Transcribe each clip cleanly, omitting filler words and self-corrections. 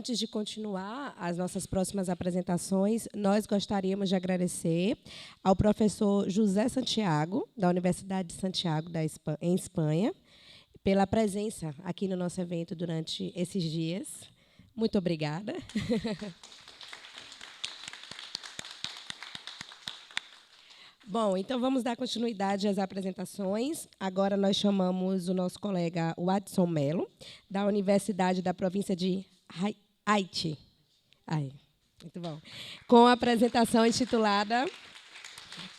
antes de continuar as nossas próximas apresentações, nós gostaríamos de agradecer ao professor José Santiago, da Universidade de Santiago, em Espanha, pela presença aqui no nosso evento durante esses dias. Muito obrigada. Bom, então vamos dar continuidade às apresentações. Agora nós chamamos o nosso colega Watson Mello, da Universidade da Província de Haiti. Muito bom. Com a apresentação intitulada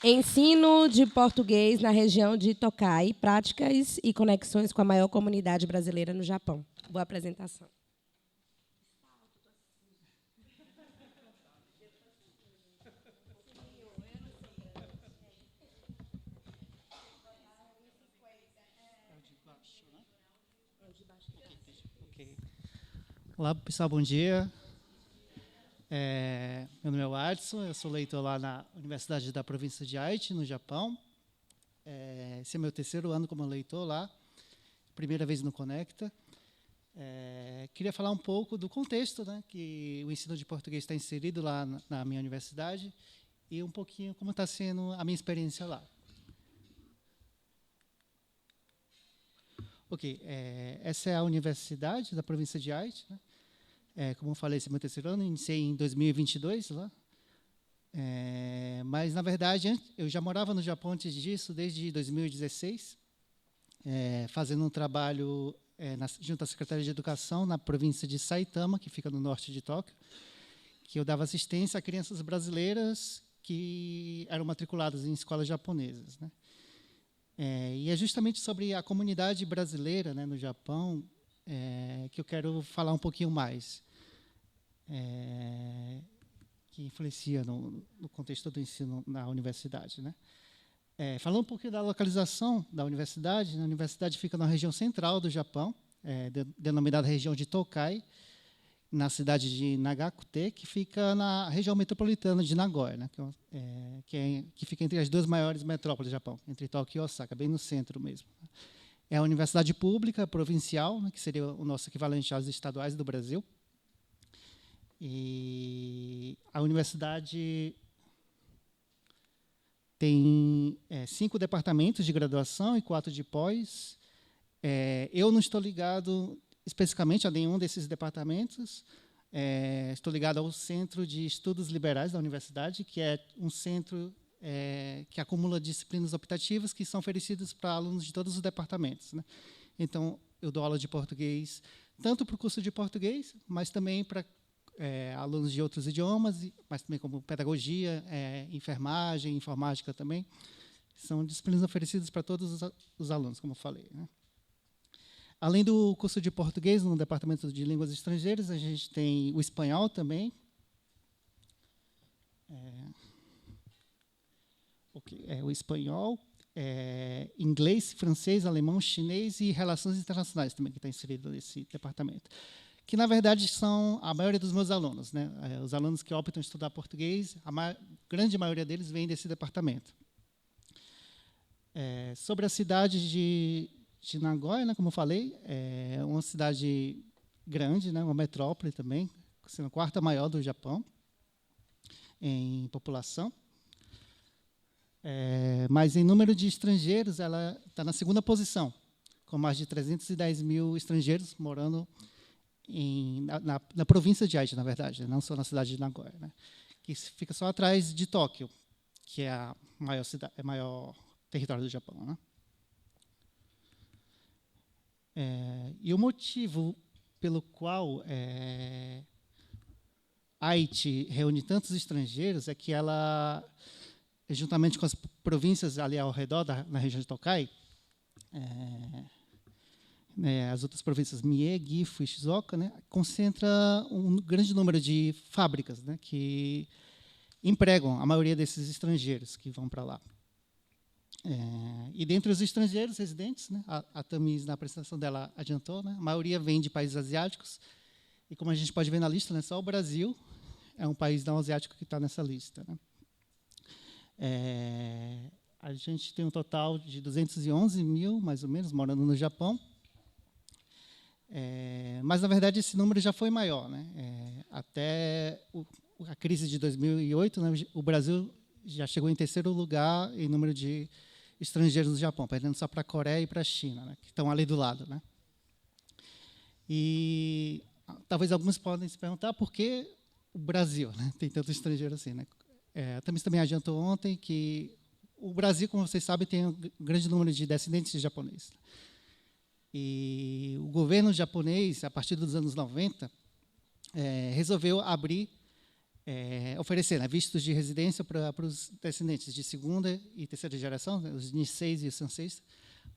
Ensino de Português na região de Tokai, práticas e conexões com a maior comunidade brasileira no Japão. Boa apresentação. Olá, pessoal, bom dia. Meu nome é Watson, eu sou leitor lá na Universidade da Província de Aichi, no Japão. Esse é meu terceiro ano como leitor lá, primeira vez no Conecta. Queria falar um pouco do contexto, né, que o ensino de português está inserido lá na minha universidade e um pouquinho como está sendo a minha experiência lá. Ok, essa é a Universidade da Província de Aichi, né? Como eu falei, esse é meu terceiro ano, iniciei em 2022 lá. Mas, na verdade, eu já morava no Japão antes disso, desde 2016, fazendo um trabalho junto à Secretaria de Educação na província de Saitama, que fica no norte de Tóquio, que eu dava assistência a crianças brasileiras que eram matriculadas em escolas japonesas, né? E é justamente sobre a comunidade brasileira, né, no Japão, que eu quero falar um pouquinho mais, que influencia no contexto do ensino na universidade, né? Falando um pouquinho da localização da universidade, a universidade fica na região central do Japão, denominada região de Tokai, na cidade de Nagakute, que fica na região metropolitana de Nagoya, né, que fica entre as duas maiores metrópoles do Japão, entre Tóquio e Osaka, bem no centro mesmo. É a universidade pública provincial, né, que seria o nosso equivalente às estaduais do Brasil. E a universidade tem 5 departamentos de graduação e 4 de pós. Eu não estou ligado especificamente a nenhum desses departamentos. Estou ligado ao Centro de Estudos Liberais da universidade, que é um centro que acumula disciplinas optativas que são oferecidas para alunos de todos os departamentos, né? Então, eu dou aula de português, tanto para o curso de português, mas também para alunos de outros idiomas, mas também como pedagogia, enfermagem, informática também. São disciplinas oferecidas para todos os alunos, como eu falei, né? Além do curso de português, no Departamento de Línguas Estrangeiras, a gente tem o espanhol também. O espanhol, inglês, francês, alemão, chinês e relações internacionais também, que está inserido nesse departamento. Que, na verdade, são a maioria dos meus alunos, né? Os alunos que optam em estudar português, grande maioria deles vem desse departamento. Sobre a cidade de Nagoya, né, como eu falei, é uma cidade grande, né, uma metrópole também, sendo a 4ª maior do Japão em população. Mas em número de estrangeiros, ela está na 2ª posição, com mais de 310 mil estrangeiros morando na província de Aichi, na verdade, não só na cidade de Nagoya, né, que fica só atrás de Tóquio, que é a maior território do Japão, né? E o motivo pelo qual Aichi reúne tantos estrangeiros é que ela, juntamente com as províncias ali ao redor, na região de Tokai, as outras províncias, Mie, Gifu e Shizuoka, né, concentra um grande número de fábricas, né, que empregam a maioria desses estrangeiros que vão para lá. E dentre os estrangeiros residentes, né, a Tamis, na apresentação dela, adiantou, né, a maioria vem de países asiáticos, e como a gente pode ver na lista, né, só o Brasil é um país não asiático que está nessa lista, né. A gente tem um total de 211 mil, mais ou menos, morando no Japão, mas, na verdade, esse número já foi maior, né. até a crise de 2008, né, o Brasil já chegou em terceiro lugar em número de estrangeiros no Japão, perdendo só para a Coreia e para a China, né, que estão ali do lado, né. E talvez alguns podem se perguntar por que o Brasil, né, tem tanto estrangeiro assim, né. Também adiantou ontem que o Brasil, como vocês sabem, tem um grande número de descendentes de japoneses. E o governo japonês, a partir dos anos 90, resolveu oferecer, né, vistos de residência para os descendentes de segunda e terceira geração, né, os Niseis e os Sanseis,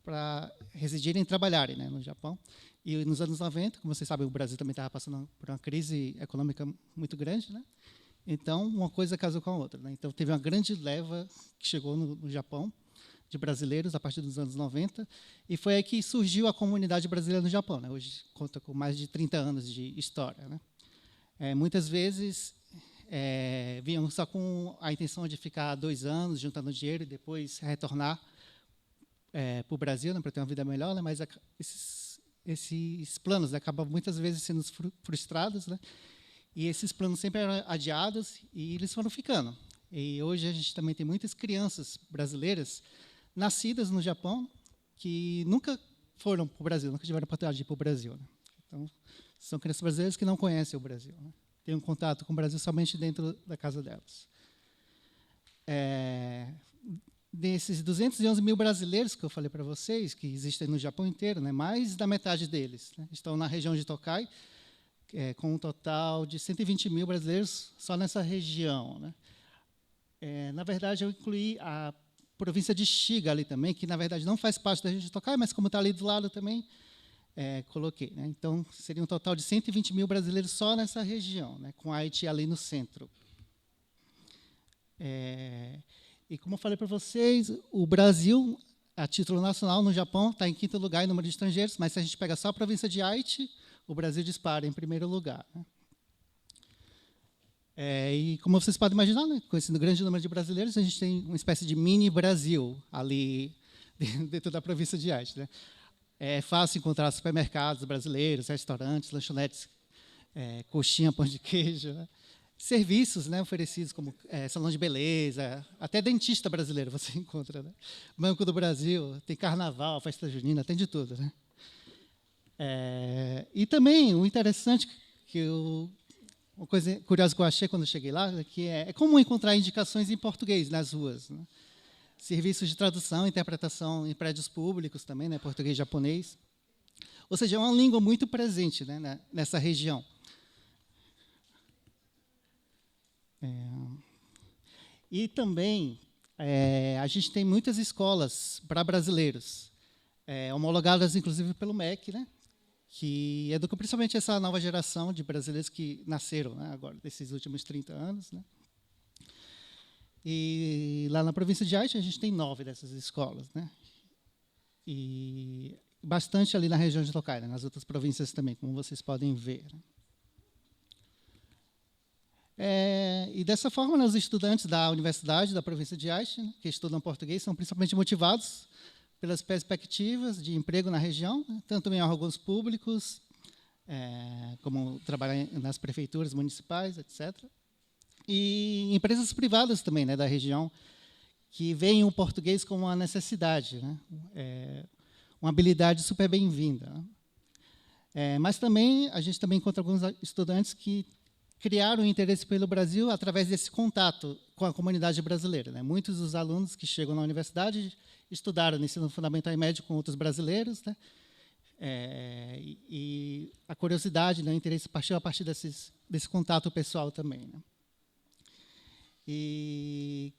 para residirem e trabalharem, né, no Japão. E nos anos 90, como vocês sabem, o Brasil também estava passando por uma crise econômica muito grande, né? Então, uma coisa casou com a outra, né? Então, teve uma grande leva que chegou no Japão, de brasileiros, a partir dos anos 90, e foi aí que surgiu a comunidade brasileira no Japão, né? Hoje conta com mais de 30 anos de história, né? Muitas vezes vinham só com a intenção de ficar 2 anos juntando dinheiro e depois retornar para o Brasil, né, para ter uma vida melhor, né? Mas esses planos, né, acabam muitas vezes sendo frustrados, né? E esses planos sempre eram adiados e eles foram ficando. E hoje a gente também tem muitas crianças brasileiras nascidas no Japão que nunca foram para o Brasil, nunca tiveram a oportunidade de ir para o Brasil, né? Então, são crianças brasileiras que não conhecem o Brasil, né? Têm um contato com o Brasil somente dentro da casa delas. Desses 211 mil brasileiros que eu falei para vocês, que existem no Japão inteiro, né, mais da metade deles, né, estão na região de Tokai, com um total de 120 mil brasileiros só nessa região, né. Na verdade, eu incluí a província de Shiga ali também, que, na verdade, não faz parte da região de Tokai, mas, como está ali do lado também, coloquei, né. Então, seria um total de 120 mil brasileiros só nessa região, né, com Haiti ali no centro. E, como eu falei para vocês, o Brasil, a título nacional, no Japão, está em 5º lugar em número de estrangeiros, mas se a gente pega só a província de Haiti, o Brasil dispara em 1º lugar, né. E, como vocês podem imaginar, né, com esse grande número de brasileiros, a gente tem uma espécie de mini-Brasil ali dentro da província de Haiti, né. É fácil encontrar supermercados brasileiros, restaurantes, lanchonetes, coxinha, pão de queijo, né. Serviços, né, oferecidos como salão de beleza, até dentista brasileiro você encontra, né? Banco do Brasil, tem carnaval, festa junina, tem de tudo, né? E também o interessante, uma coisa curiosa que eu achei quando eu cheguei lá, que é comum encontrar indicações em português nas ruas, né? Serviços de tradução, interpretação em prédios públicos também, né, português e japonês. Ou seja, é uma língua muito presente, né, nessa região. E também a gente tem muitas escolas para brasileiros, homologadas inclusive pelo MEC, né, que educam principalmente essa nova geração de brasileiros que nasceram, né, agora, desses últimos 30 anos. Né. E lá na província de Haiti a gente tem 9 dessas escolas, né, e bastante ali na região de Tokai, né, nas outras províncias também, como vocês podem ver. Né. E, dessa forma, né, os estudantes da Universidade da província de Haiti, né, que estudam português, são principalmente motivados pelas perspectivas de emprego na região, né, tanto em órgãos públicos, como trabalhar nas prefeituras municipais, etc. E empresas privadas também, né, da região, que veem o português como uma necessidade, né, uma habilidade super bem-vinda. Né. Mas também a gente também encontra alguns estudantes que criaram interesse pelo Brasil através desse contato com a comunidade brasileira. Né. Muitos dos alunos que chegam na universidade estudaram no ensino fundamental e médio com outros brasileiros, né, e a curiosidade, né, o interesse partiu a partir desse contato pessoal também. Né. E,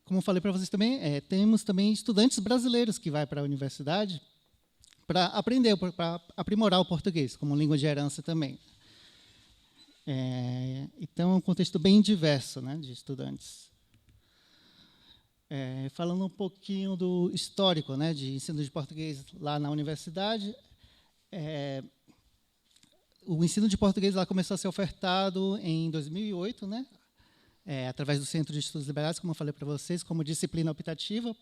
como eu falei para vocês também, temos também estudantes brasileiros que vão para a universidade para aprender, para aprimorar o português, como língua de herança também. Então, é um contexto bem diverso, né, de estudantes. Falando um pouquinho do histórico, né, de ensino de português lá na universidade, o ensino de português lá começou a ser ofertado em 2008, né, através do Centro de Estudos Liberais, como eu falei para vocês, como disciplina optativa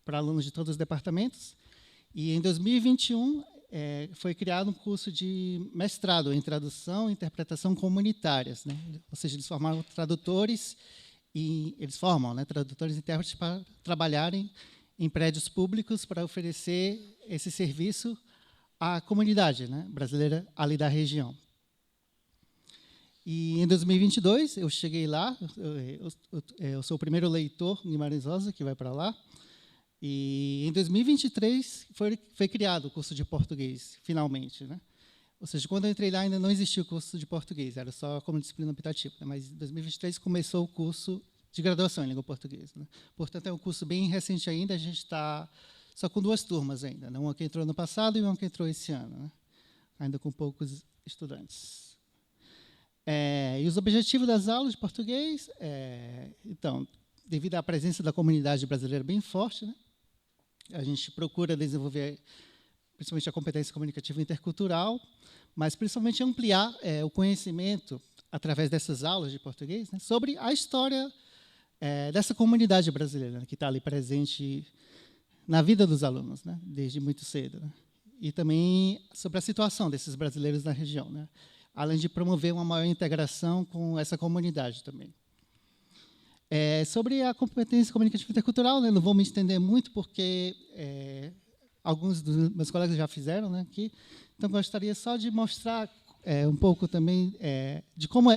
para alunos de todos os departamentos. E, em 2021, foi criado um curso de mestrado em tradução e interpretação comunitárias, né? Ou seja, eles formaram tradutores e eles formam, né, tradutores e intérpretes para trabalharem em prédios públicos para oferecer esse serviço à comunidade, né, brasileira ali da região. E em 2022 eu cheguei lá, eu sou o primeiro leitor Guimarães Rosa que vai para lá. E em 2023 foi criado o curso de português, finalmente, né? Ou seja, quando eu entrei lá ainda não existia o curso de português, era só como disciplina optativa, né? Mas em 2023 começou o curso de graduação em língua portuguesa, né? Portanto, é um curso bem recente ainda, a gente está só com 2 turmas ainda, né? Uma que entrou no passado e uma que entrou esse ano, né? Ainda com poucos estudantes. E os objetivos das aulas de português, então, devido à presença da comunidade brasileira bem forte, né? A gente procura desenvolver, principalmente, a competência comunicativa intercultural, mas, principalmente, ampliar o conhecimento, através dessas aulas de português, né, sobre a história dessa comunidade brasileira, né, que está ali presente na vida dos alunos, né, desde muito cedo. Né, e também sobre a situação desses brasileiros na região, né, além de promover uma maior integração com essa comunidade também. Sobre a competência comunicativa intercultural, né, não vou me estender muito, porque alguns dos meus colegas já fizeram, né, aqui. Então, gostaria só de mostrar um pouco também de como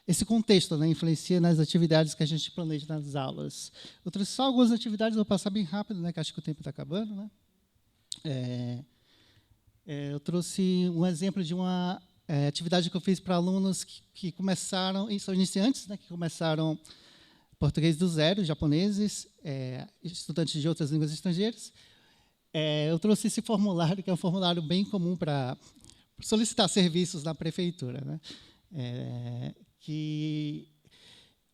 esse contexto, né, influencia nas atividades que a gente planeja nas aulas. Eu trouxe só algumas atividades, vou passar bem rápido, né, que acho que o tempo está acabando. Né. Eu trouxe um exemplo de uma atividade que eu fiz para alunos que começaram, e são iniciantes, né, que começaram português do zero, japoneses, estudantes de outras línguas estrangeiras. Eu trouxe esse formulário, que é um formulário bem comum para solicitar serviços na prefeitura, né, que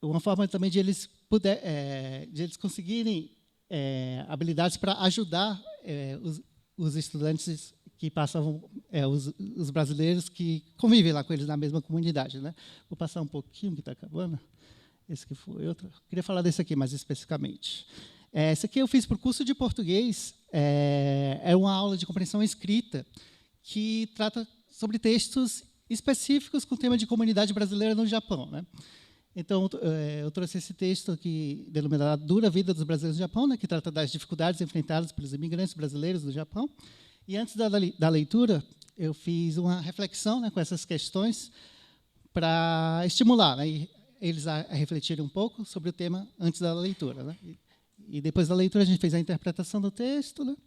uma forma também de eles conseguirem habilidades para ajudar os estudantes que passavam, os brasileiros que convivem lá com eles na mesma comunidade, né? Vou passar um pouquinho, que está acabando. Esse que foi outro. Queria falar desse aqui mais especificamente. Esse aqui eu fiz para o curso de português. É uma aula de compreensão escrita que trata sobre textos específicos com o tema de comunidade brasileira no Japão, né? Então, eu trouxe esse texto aqui, denominado A Dura Vida dos Brasileiros no Japão, né, que trata das dificuldades enfrentadas pelos imigrantes brasileiros no Japão. E antes da leitura, eu fiz uma reflexão, né, com essas questões para estimular, né, eles a refletirem um pouco sobre o tema antes da leitura. Né, e depois da leitura, a gente fez a interpretação do texto. Né,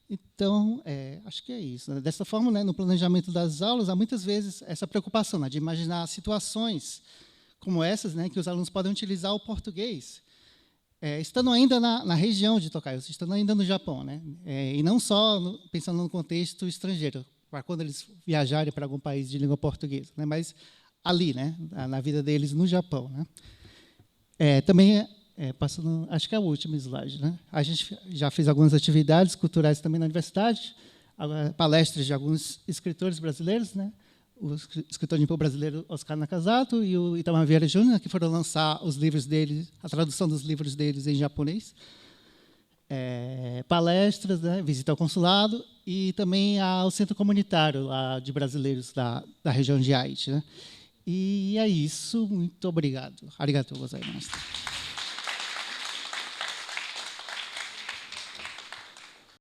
então, acho que é isso. Né. Dessa forma, né, no planejamento das aulas, há muitas vezes essa preocupação, né, de imaginar situações como essas, né, que os alunos podem utilizar o português, estando ainda na região de Tokai, estando ainda no Japão, né? E não só pensando no contexto estrangeiro, para quando eles viajarem para algum país de língua portuguesa, né? Mas ali, né? Na vida deles no Japão, né? Também, passando, acho que é o último slide, né? A gente já fez algumas atividades culturais também na universidade, palestras de alguns escritores brasileiros, né? O escritor nippon brasileiro Oscar Nakazato e o Itamar Vieira Júnior, que foram lançar os livros deles, a tradução dos livros deles em japonês. Palestras, né, visita ao consulado e também ao centro comunitário lá de brasileiros da região de Aichi. Né? E é isso. Muito obrigado. Arigatou gozaimasu.